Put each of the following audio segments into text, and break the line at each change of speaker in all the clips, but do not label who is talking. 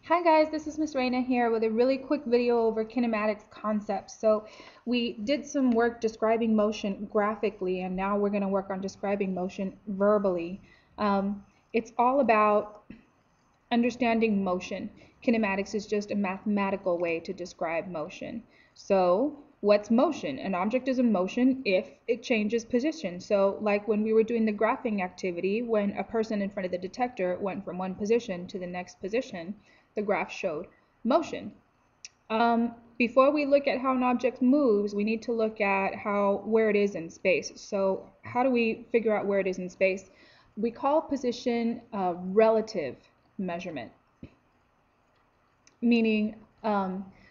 Hi guys, this is Miss Raina here with a really quick video over kinematics concepts. So we did some work describing motion graphically, and now we're going to work on describing motion verbally. It's all about understanding motion. Kinematics is just a mathematical way to describe motion. So what's motion? An object is in motion if it changes position. So like when we were doing the graphing activity, when a person in front of the detector went from one position to the next position, the graph showed motion. Before we look at how an object moves, we need to look at where it is in space. So how do we figure out where it is in space? We call position a relative measurement, meaning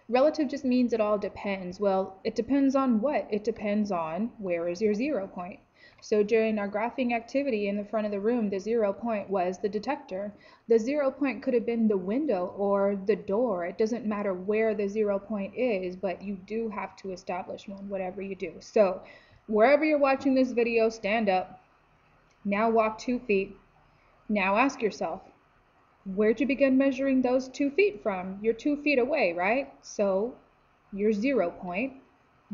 relative just means it all depends. Well, it depends on what? It depends on where is your 0 point. So during our graphing activity in the front of the room, the 0 point was the detector. The 0 point could have been the window or the door. It doesn't matter where the 0 point is, but you do have to establish one, whatever you do. So wherever you're watching this video, stand up. Now walk 2 feet. Now ask yourself, where'd you begin measuring those 2 feet from? You're 2 feet away, right? So your 0 point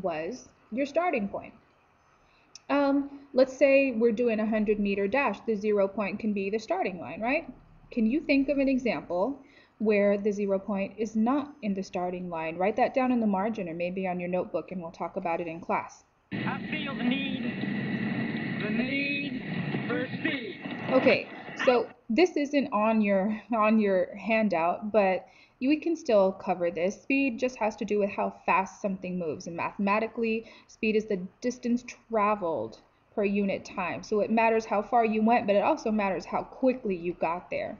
was your starting point. Let's say we're doing a 100-meter dash. The 0 point can be the starting line, right? Can you think of an example where the 0 point is not in the starting line? Write that down in the margin or maybe on your notebook, and we'll talk about it in class.
I feel the need for speed.
Okay, so this isn't on your handout, but we can still cover this. Speed just has to do with how fast something moves, and mathematically, speed is the distance traveled per unit time. So it matters how far you went, but it also matters how quickly you got there.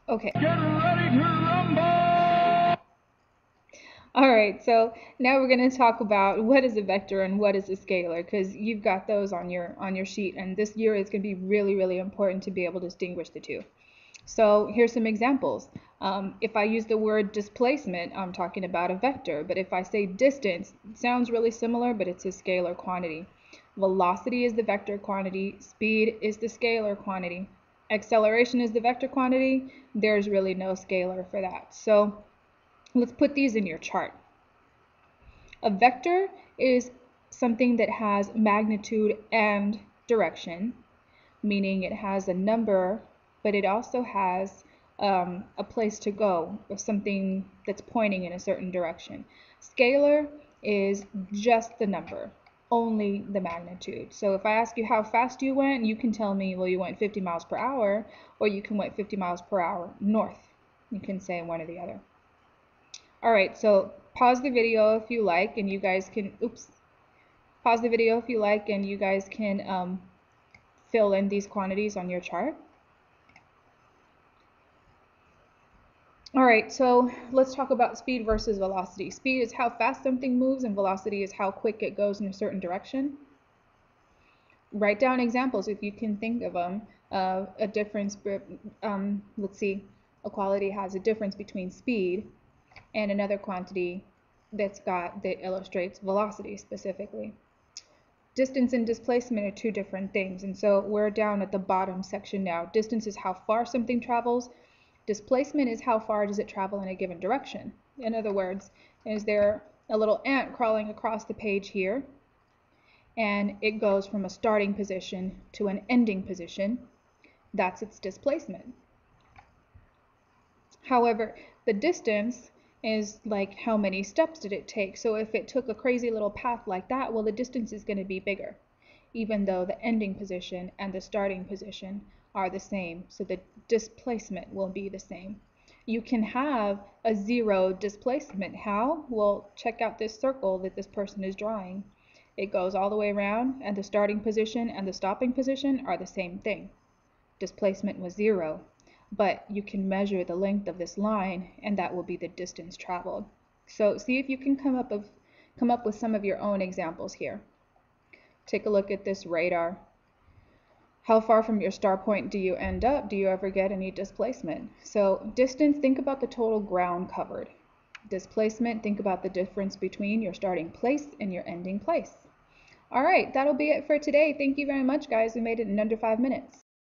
Okay.
Get ready to rumble!
All right, so now we're going to talk about what is a vector and what is a scalar, because you've got those on your sheet, and this year is going to be really, really important to be able to distinguish the two. So here's some examples. If I use the word displacement, I'm talking about a vector, but if I say distance, it sounds really similar, but it's a scalar quantity. Velocity is the vector quantity, speed is the scalar quantity, acceleration is the vector quantity. There's really no scalar for that. So let's put these in your chart. A vector is something that has magnitude and direction, meaning it has a number, but it also has a place to go, or something that's pointing in a certain direction. Scalar is just the number, only the magnitude. So if I ask you how fast you went, you can tell me, well, you went 50 miles per hour, or you can went 50 miles per hour north. You can say one or the other. All right, so pause the video if you like, and you guys can, pause the video if you like, and you guys can fill in these quantities on your chart. All right, so let's talk about speed versus velocity. Speed is how fast something moves, and velocity is how quick it goes in a certain direction. Write down examples if you can think of them. A difference, let's see, a quality has a difference between speed and another quantity that illustrates velocity specifically. Distance and displacement are two different things, and so we're down at the bottom section now. Distance is how far something travels. Displacement is how far does it travel in a given direction. In other words, is there a little ant crawling across the page here, and it goes from a starting position to an ending position. That's its displacement. However, the distance is like how many steps did it take. So if it took a crazy little path like that, well, the distance is going to be bigger, even though the ending position and the starting position are the same. So the displacement will be the same. You can have a 0 displacement. How? Well, check out this circle that this person is drawing. It goes all the way around, and the starting position and the stopping position are the same thing. Displacement was 0. But you can measure the length of this line, and that will be the distance traveled. So see if you can come up with some of your own examples here. Take a look at this radar. How far from your star point do you end up? Do you ever get any displacement? So distance, think about the total ground covered. Displacement, think about the difference between your starting place and your ending place. All right, that'll be it for today. Thank you very much, guys. We made it in under 5 minutes.